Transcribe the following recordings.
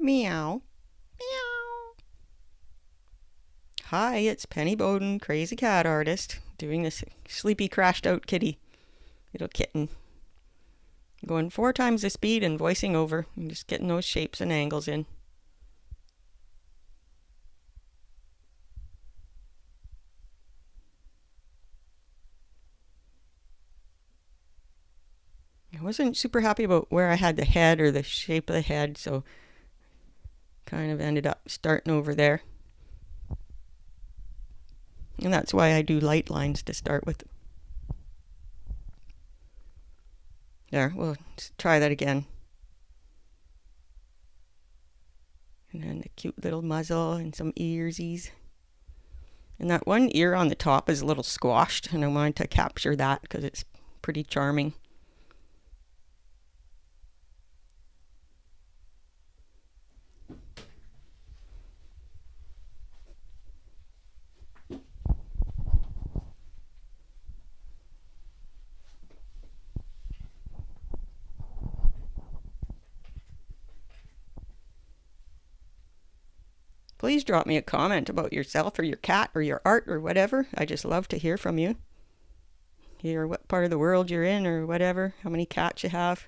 Meow. Meow. Hi, it's Penny Bowden, crazy cat artist, doing this sleepy, crashed out kitty, little kitten. Going 4 times the speed and voicing over, and just getting those shapes and angles in. I wasn't super happy about where I had the head or the shape of the head, so kind of ended up starting over there. And that's why I do light lines to start with. There, we'll try that again. And then the cute little muzzle and some earsies. And that one ear on the top is a little squashed, and I wanted to capture that because it's pretty charming. Please drop me a comment about yourself or your cat or your art or whatever. I just love to hear from you. Hear what part of the world you're in or whatever, how many cats you have.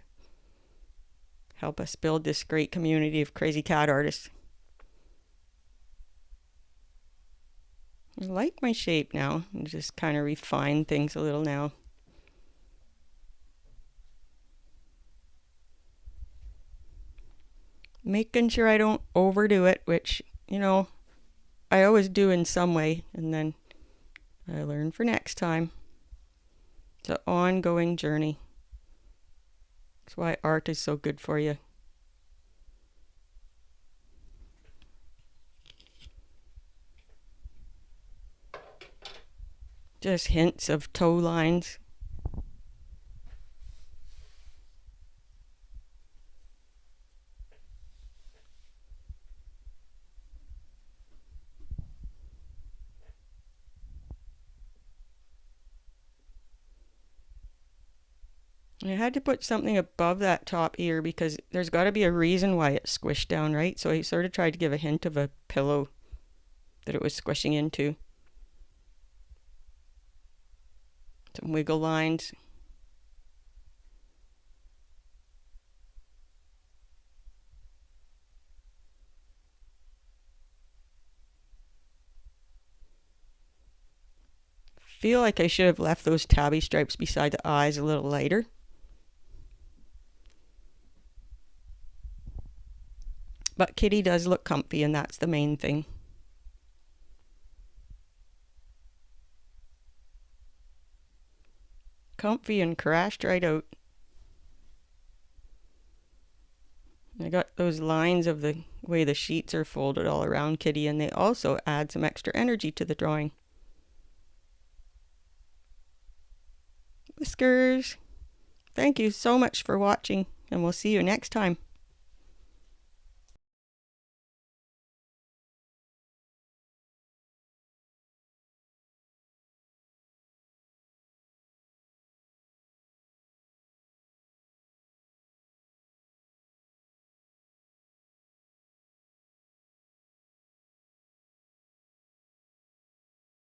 Help us build this great community of crazy cat artists. I like my shape now. I just kind of refine things a little now. Making sure I don't overdo it, which, I always do in some way, and then I learn for next time. It's an ongoing journey. That's why art is so good for you. Just hints of toe lines. I had to put something above that top ear because there's got to be a reason why it's squished down, right? So I sort of tried to give a hint of a pillow that it was squishing into. Some wiggle lines. Feel like I should have left those tabby stripes beside the eyes a little lighter. But Kitty does look comfy, and that's the main thing. Comfy and crashed right out. I got those lines of the way the sheets are folded all around Kitty, and they also add some extra energy to the drawing. Whiskers. Thank you so much for watching, and we'll see you next time.